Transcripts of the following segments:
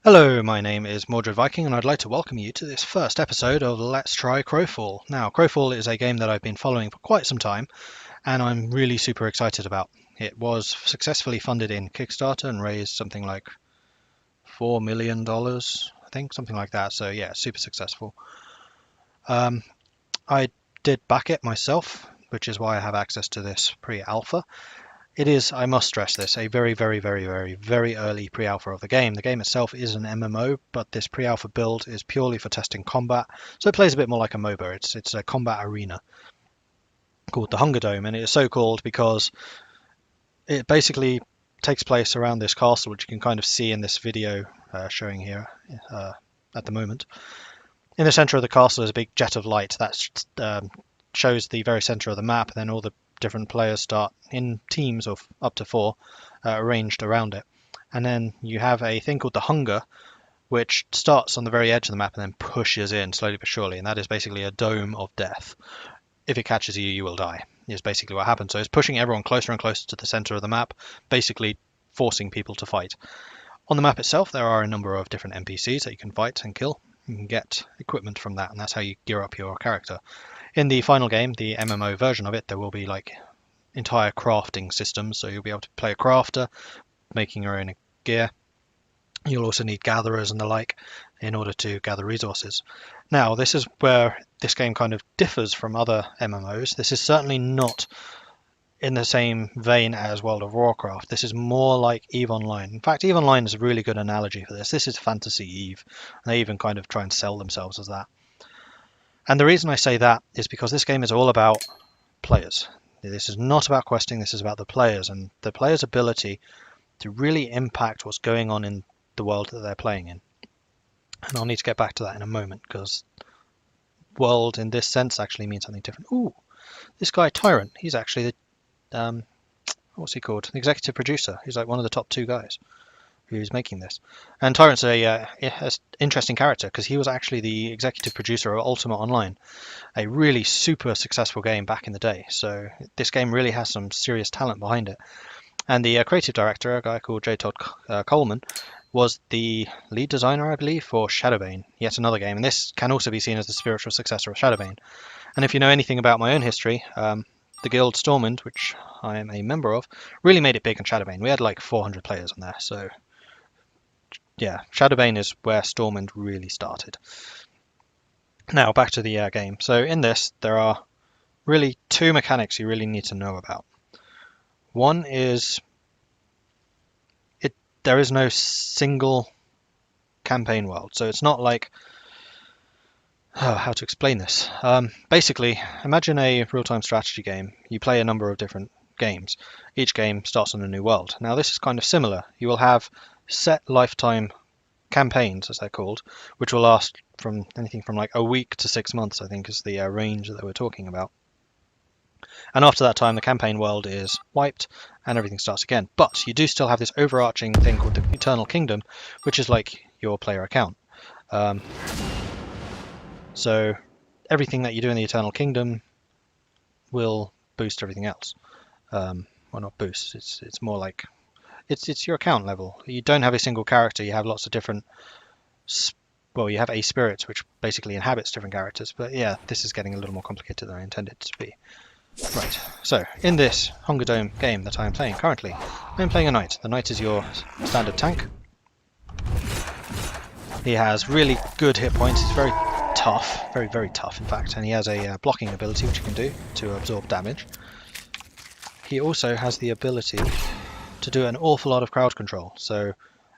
Hello, my name is Mordred Viking, and I'd like to welcome you to this first episode of Let's Try Crowfall. Now, Crowfall is a game that I've been following for quite some time, and I'm really super excited about. It was successfully funded in Kickstarter and raised something like $4 million, I think, something like that. So yeah, super successful. I did back it myself, which is why I have access to this pre-alpha. It is, I must stress this, a very early pre-alpha of the game. The game itself is an MMO, but this pre-alpha build is purely for testing combat, so it plays a bit more like a MOBA. It's a combat arena called the Hunger Dome, and it is so called because it basically takes place around this castle, which you can kind of see in this video showing here at the moment. In the center of the castle is a big jet of light that shows the very center of the map, and then all the different players start in teams of up to 4 arranged around it, and then you have a thing called the Hunger, which starts on the very edge of the map and then pushes in slowly but surely, and that is basically a dome of death. If it catches you, you will die, is basically what happens. So it's pushing everyone closer and closer to the center of the map, basically forcing people to fight. On the map itself there are a number of different NPCs that you can fight and kill. You can get equipment from that, and that's how you gear up your character. In the final game, the MMO version of it, there will be like entire crafting systems, so you'll be able to play a crafter, making your own gear. You'll also need gatherers and the like in order to gather resources. Now, this is where this game kind of differs from other MMOs. This is certainly not in the same vein as World of Warcraft. This is more like EVE Online. In fact, EVE Online is a really good analogy for this. This is Fantasy EVE, and they even kind of try and sell themselves as that. And the reason I say that is because this game is all about players. This is not about questing, this is about the players and the players' ability to really impact what's going on in the world that they're playing in. And I'll need to get back to that in a moment, because world in this sense actually means something different. Ooh, this guy Tyrant, he's actually the, what's he called? The executive producer. He's like one of the top 2 guys who's making this. And Tyrant's a interesting character because he was actually the executive producer of Ultima Online, a really super successful game back in the day. So this game really has some serious talent behind it. And the creative director, a guy called J. Todd Coleman, was the lead designer, I believe, for Shadowbane, yet another game. And this can also be seen as the spiritual successor of Shadowbane. And if you know anything about my own history, the guild Stormwind, which I am a member of, really made it big on Shadowbane. We had like 400 players on there, so yeah, Shadowbane is where Stormwind really started. Now back to the game. So in this, there are really 2 mechanics you really need to know about. One is there is no single campaign world, so it's not like how to explain this. Basically, imagine a real-time strategy game. You play a number of different games. Each game starts on a new world. Now this is kind of similar. You will have set lifetime campaigns, as they're called, which will last from anything from like a week to 6 months, I think is the range that we're talking about. And after that time, the campaign world is wiped and everything starts again. But you do still have this overarching thing called the Eternal Kingdom, which is like your player account. So everything that you do in the Eternal Kingdom will boost everything else. Well, not boost, it's more like it's your account level. You don't have a single character, you have lots of different, well, you have a spirit which basically inhabits different characters. But yeah, this is getting a little more complicated than I intended it to be. Right, so in this Hunger Dome game that I am playing currently, I'm playing a knight. The knight is your standard tank. He has really good hit points. He's very tough, very tough in fact, and he has a blocking ability which you can do to absorb damage. He also has the ability to do an awful lot of crowd control, so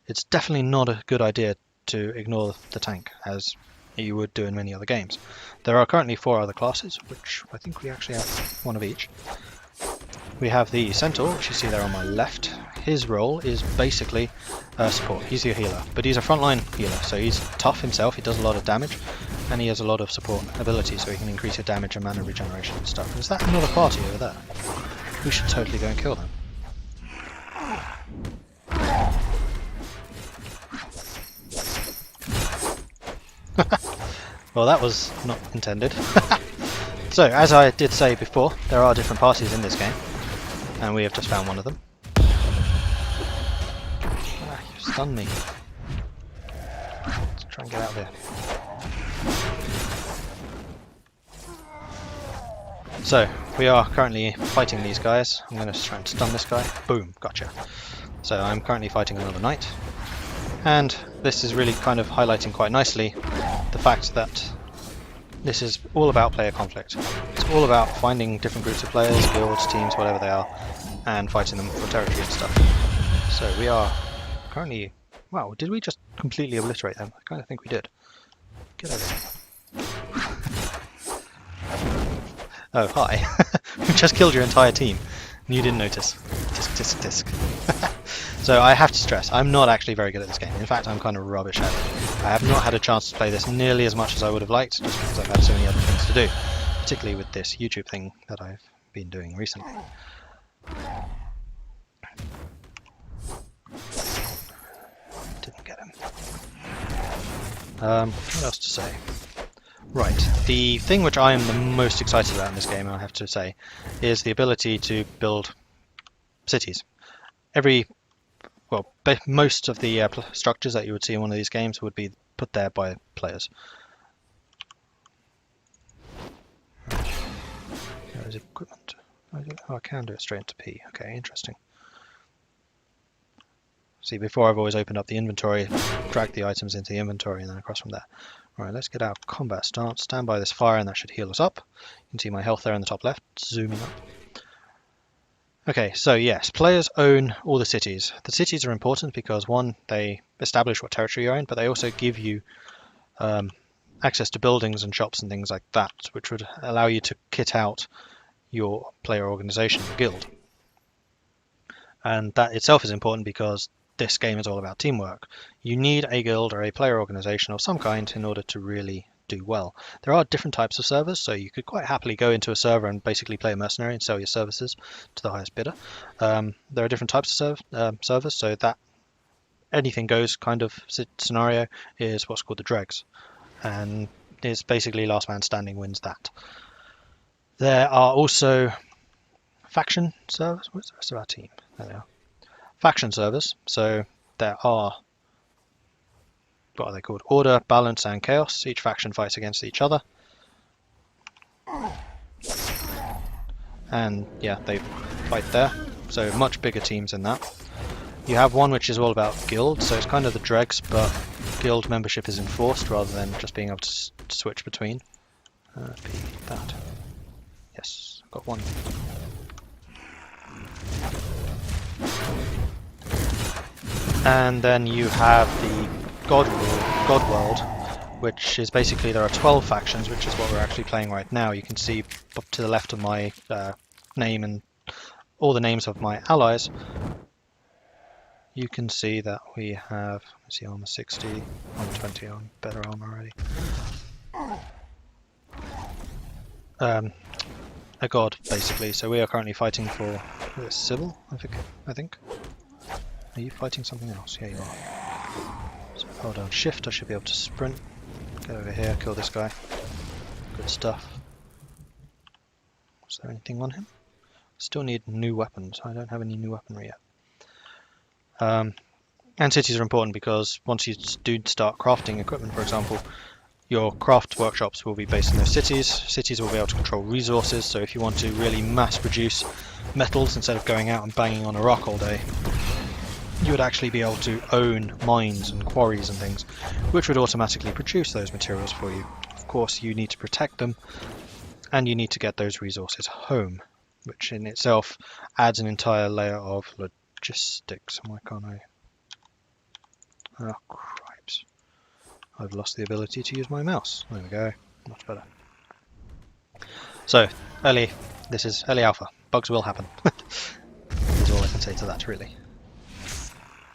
it's definitely not a good idea to ignore the tank as you would do in many other games. There are currently 4 other classes, which I think we actually have 1 of each. We have the Centaur, which you see there on my left. His role is basically support. He's your healer, but he's a frontline healer, so he's tough himself, he does a lot of damage, and he has a lot of support ability, so he can increase your damage and mana regeneration and stuff. Is that another party over there? We should totally go and kill them. Well, that was not intended. So, as I did say before, there are different parties in this game, and we have just found one of them. Ah, you stunned me. try and get out of here. So, we are currently fighting these guys. I'm going to try and stun this guy. Boom, gotcha. So I'm currently fighting another knight. And this is really kind of highlighting quite nicely the fact that this is all about player conflict. It's all about finding different groups of players, guilds, teams, whatever they are, and fighting them for territory and stuff. So we are currently... Wow, did we just completely obliterate them? I kind of think we did. Get over here. Oh, hi. We just killed your entire team. And you didn't notice. Tisk, tisk, tisk. So I have to stress, I'm not actually very good at this game. In fact, I'm kind of rubbish at it. I have not had a chance to play this nearly as much as I would have liked, just because I've had so many other things to do. Particularly with this YouTube thing that I've been doing recently. Didn't get him. What else to say? Right, the thing which I am the most excited about in this game, I have to say, is the ability to build cities. Most of the structures that you would see in one of these games would be put there by players. There is equipment. Oh, I can do it straight into P. Okay, interesting. See, before I've always opened up the inventory, dragged the items into the inventory, and then across from there. Alright, let's get our combat stance. Stand by this fire, and that should heal us up. You can see my health there in the top left, zooming up. Okay, so yes, players own all the cities. The cities are important because, one, they establish what territory you're in, but they also give you access to buildings and shops and things like that, which would allow you to kit out your player organization, your guild. And that itself is important because this game is all about teamwork. You need a guild or a player organization of some kind in order to really do well. There are different types of servers, so you could quite happily go into a server and basically play a mercenary and sell your services to the highest bidder. There are different types of servers, so that anything goes kind of scenario is what's called the dregs, and is basically last man standing wins that. There are also faction servers. Where's the rest of our team? There they are. Faction servers. So there are, what are they called? Order, balance, and chaos. Each faction fights against each other. And yeah, they fight there. So much bigger teams than that. You have one which is all about guilds, so it's kind of the dregs, but guild membership is enforced rather than just being able to switch between. That. Yes, I've got one. And then you have the God World, which is basically there are 12 factions, which is what we're actually playing right now. You can see up to the left of my name and all the names of my allies. You can see that we have, let's see, armor 60, armor 20, on better armor already. A god, basically. So we are currently fighting for civil, I think. Are you fighting something else? Yeah, you are. So hold down shift, I should be able to sprint. Get over here, kill this guy. Good stuff. Was there anything on him? Still need new weapons. I don't have any new weaponry yet. And cities are important because once you do start crafting equipment, for example, your craft workshops will be based in those cities. Cities will be able to control resources, so if you want to really mass produce metals instead of going out and banging on a rock all day, you would actually be able to own mines and quarries and things, which would automatically produce those materials for you. Of course, you need to protect them, and you need to get those resources home, which in itself adds an entire layer of logistics. Why can't I? Oh, cripes. I've lost the ability to use my mouse. There we go. Much better. So, this is early alpha. Bugs will happen. That's all I can say to that, really.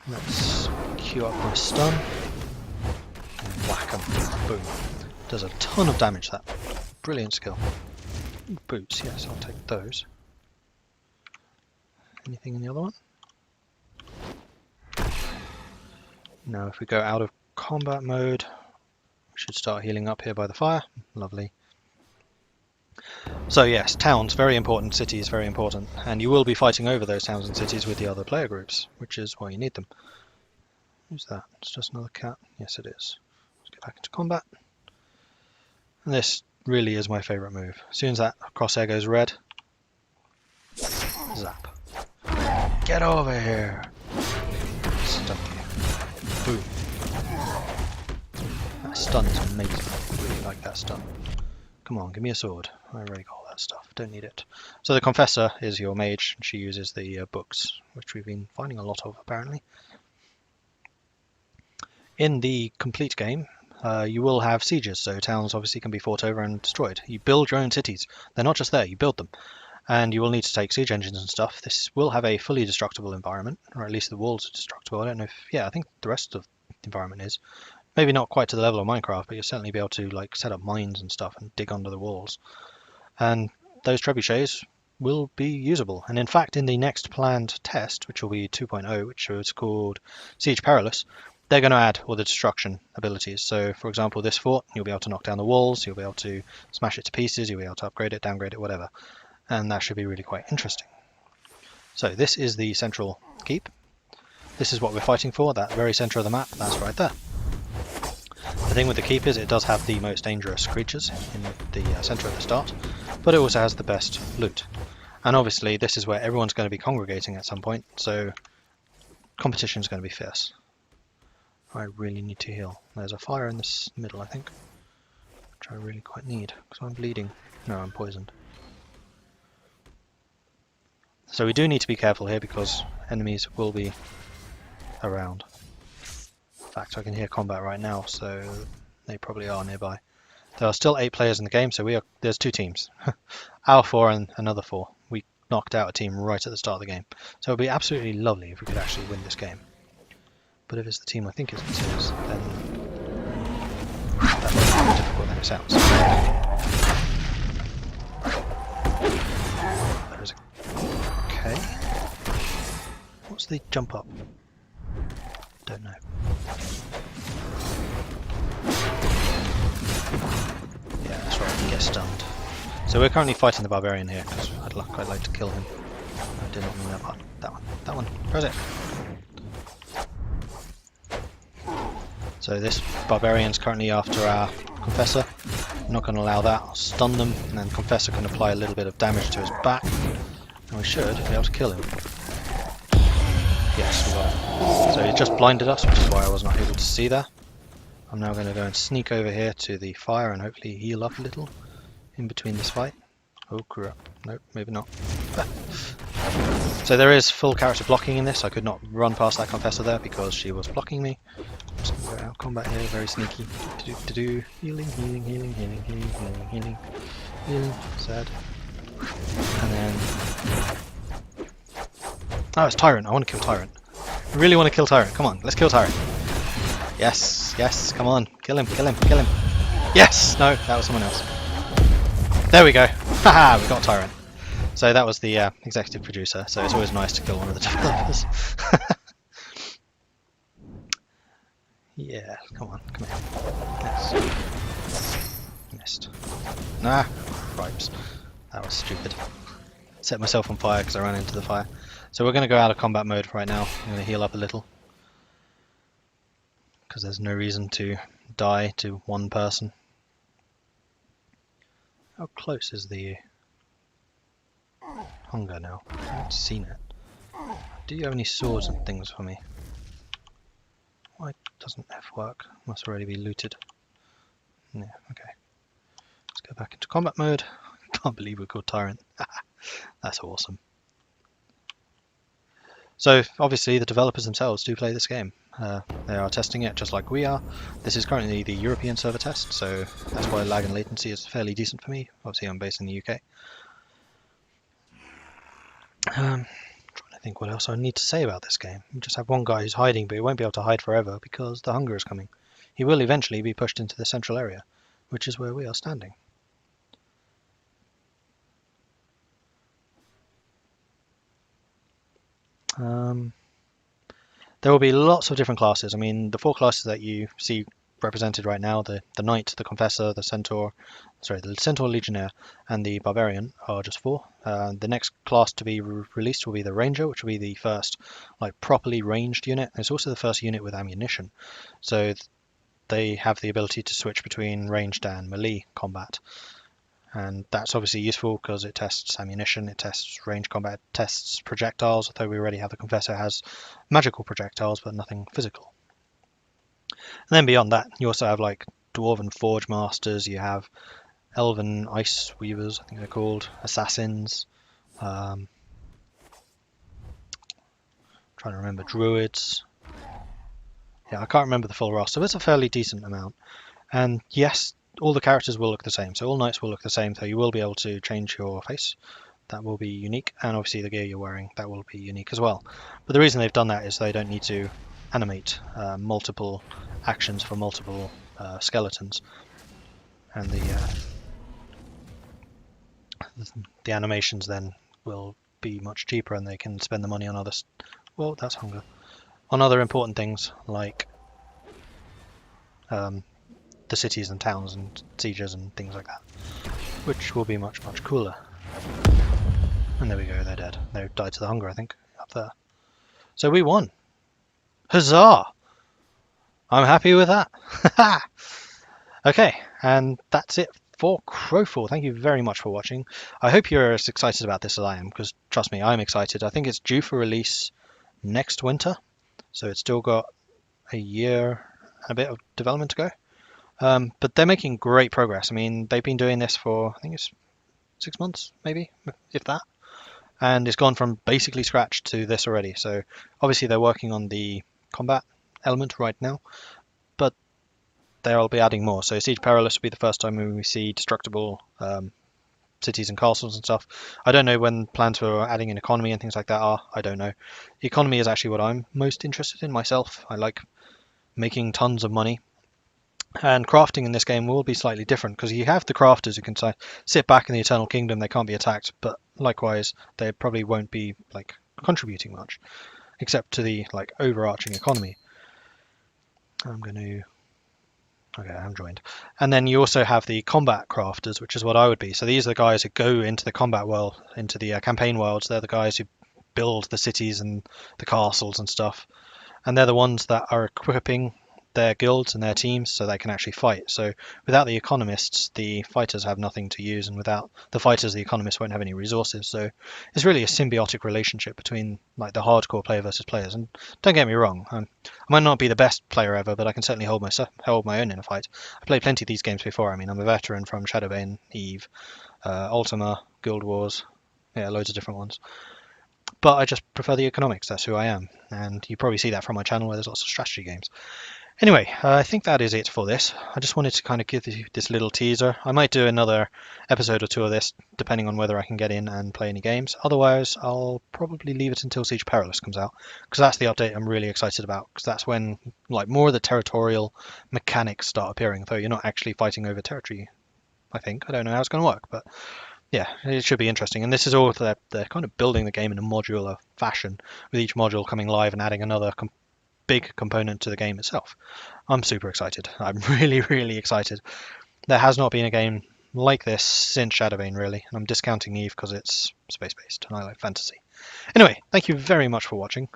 Let's queue up my stun. And whack 'em. Boom. Does a ton of damage, that. Brilliant skill. Boots, yes, I'll take those. Anything in the other one? Now if we go out of combat mode, we should start healing up here by the fire. Lovely. So yes, towns, very important, cities, very important. And you will be fighting over those towns and cities with the other player groups, which is why you need them. Who's that? It's just another cat? Yes it is. Let's get back into combat. And this really is my favourite move. As soon as that crosshair goes red, zap. Get over here! Stun you. Boom. That stun is amazing. I really like that stun. Come on, give me a sword. I already got all that stuff. Don't need it. So the Confessor is your mage. She uses the books, which we've been finding a lot of apparently. In the complete game, you will have sieges, so towns obviously can be fought over and destroyed. You build your own cities. They're not just there, you build them. And you will need to take siege engines and stuff. This will have a fully destructible environment, or at least the walls are destructible. I don't know if, yeah, I think the rest of the environment is. Maybe not quite to the level of Minecraft, but you'll certainly be able to like set up mines and stuff and dig under the walls. And those trebuchets will be usable. And in fact, in the next planned test, which will be 2.0, which is called Siege Perilous, they're going to add all the destruction abilities. So, for example, this fort, you'll be able to knock down the walls, you'll be able to smash it to pieces, you'll be able to upgrade it, downgrade it, whatever. And that should be really quite interesting. So this is the central keep. This is what we're fighting for, that very centre of the map, that's right there. The thing with the keep is it does have the most dangerous creatures in the centre at the start, but it also has the best loot. And obviously this is where everyone's going to be congregating at some point, so competition is going to be fierce. I really need to heal. There's a fire in this middle, I think, which I really quite need, because I'm bleeding. No, I'm poisoned. So we do need to be careful here because enemies will be around. In fact, I can hear combat right now, so they probably are nearby. There are still 8 players in the game, so there's 2 teams. Our 4 and another 4. We knocked out a team right at the start of the game. So it would be absolutely lovely if we could actually win this game. But if it's the team I think it is, then that might be more difficult than it sounds. There is a... Okay. What's the jump up? Don't know. Yeah, that's right, you get stunned. So we're currently fighting the barbarian here, because I'd quite like to kill him. I did not mean that part. That one. Press it. So this barbarian's currently after our Confessor. I'm not going to allow that. I'll stun them, and then Confessor can apply a little bit of damage to his back. And we should be able to kill him. Yes, we got him. So he just blinded us, which is why I was not able to see that. I'm now going to go and sneak over here to the fire and hopefully heal up a little in between this fight. Oh, screw up. Nope, maybe not. So there is full character blocking in this. I could not run past that Confessor there because she was blocking me. I'm just going to go out of combat here, very sneaky. Healing, healing, healing, healing, healing, healing, healing, healing. Sad. And then... Oh, it's Tyrant. I want to kill Tyrant. I really want to kill Tyrant. Come on, let's kill Tyrant. Yes, yes, come on. Kill him, kill him, kill him. Yes! No, that was someone else. There we go. Haha, we got Tyrant. So that was the executive producer, so it's always nice to kill one of the developers. Yeah, come on, come here. Yes. Missed. Nah, cripes. That was stupid. Set myself on fire because I ran into the fire. So we're going to go out of combat mode right now. I'm going to heal up a little. Because there's no reason to die to one person. How close is the hunger now? I haven't seen it. Do you have any swords and things for me? Why doesn't F work? Must already be looted. Yeah, okay. Let's go back into combat mode. I can't believe we're called Tyrant. That's awesome. So obviously the developers themselves do play this game. They are testing it just like we are. This is currently the European server test, so that's why lag and latency is fairly decent for me. Obviously I'm based in the UK. Trying to think what else I need to say about this game. We just have one guy who's hiding, but he won't be able to hide forever because the hunger is coming. He will eventually be pushed into the central area, which is where we are standing. There will be lots of different classes. I mean, the 4 classes that you see represented right now, the Knight, the Confessor, the Centaur, the Centaur Legionnaire, and the Barbarian are just 4. The next class to be released will be the Ranger, which will be the first like properly ranged unit. It's also the first unit with ammunition. So they have the ability to switch between ranged and melee combat. And that's obviously useful because it tests ammunition, it tests range combat, it tests projectiles, although we already have the Confessor has magical projectiles but nothing physical. And then beyond that, you also have like Dwarven Forge Masters, you have Elven Ice Weavers, I think they're called, Assassins, trying to remember, Druids. Yeah, I can't remember the full roster, but it's a fairly decent amount. And yes, all the characters will look the same, so all knights will look the same, so you will be able to change your face. That will be unique, and obviously the gear you're wearing, that will be unique as well. But the reason they've done that is they don't need to animate multiple actions for multiple skeletons, and the animations then will be much cheaper, and they can spend the money on others. Well, that's hunger. On other important things like the cities and towns and sieges and things like that, which will be much cooler. And there we go, they're dead. They died to the hunger, I think, up there. So we won. Huzzah! I'm happy with that. Okay, and that's it for Crowfall. Thank you very much for watching. I hope you're as excited about this as I am, because trust me, I'm excited. I think it's due for release next winter, so it's still got a year and a bit of development to go. But they're making great progress. I mean, they've been doing this for, I think it's 6 months, maybe, if that. And it's gone from basically scratch to this already. So obviously they're working on the combat element right now, but they'll be adding more. So Siege Perilous will be the first time when we see destructible cities and castles and stuff. I don't know when plans for adding an economy and things like that are. I don't know. Economy is actually what I'm most interested in myself. I like making tons of money. And crafting in this game will be slightly different because you have the crafters who can sit back in the Eternal Kingdom. They can't be attacked, but likewise they probably won't be like contributing much, except to the like overarching economy. Okay, I'm joined. And then you also have the combat crafters, which is what I would be. So these are the guys who go into the combat world, into the campaign worlds. They're the guys who build the cities and the castles and stuff, and they're the ones that are equipping their guilds and their teams so they can actually fight. So without the economists, the fighters have nothing to use, and without the fighters, the economists won't have any resources. So it's really a symbiotic relationship between like the hardcore player versus players. And don't get me wrong, I might not be the best player ever, but I can certainly hold my own in a fight. I played plenty of these games before. I mean, I'm a veteran from Shadowbane, Eve, Ultima, Guild Wars, yeah, loads of different ones. But I just prefer the economics. That's who I am, and you probably see that from my channel where there's lots of strategy games. Anyway, I think that is it for this. I just wanted to kind of give you this little teaser. I might do another episode or two of this, depending on whether I can get in and play any games. Otherwise, I'll probably leave it until Siege Perilous comes out, because that's the update I'm really excited about, because that's when like more of the territorial mechanics start appearing, though you're not actually fighting over territory, I think. I don't know how it's going to work, but yeah, it should be interesting. And this is all they're kind of building the game in a modular fashion, with each module coming live and adding another big component to the game itself. I'm super excited. I'm really excited. There has not been a game like this since Shadowbane, really, and I'm discounting Eve because it's space-based and I like fantasy. Anyway, thank you very much for watching.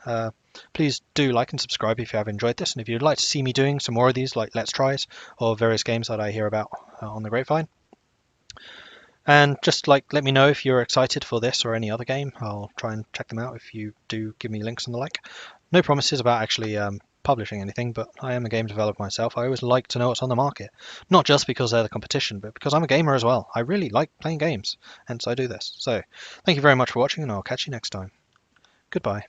Please do like and subscribe if you have enjoyed this, and if you'd like to see me doing some more of these, like Let's Tries, or various games that I hear about on the grapevine. And just like let me know if you're excited for this or any other game. I'll try and check them out if you do give me links and the like. No promises about actually publishing anything, but I am a game developer myself. I always like to know what's on the market. Not just because they're the competition, but because I'm a gamer as well. I really like playing games, hence I do this. So thank you very much for watching, and I'll catch you next time. Goodbye.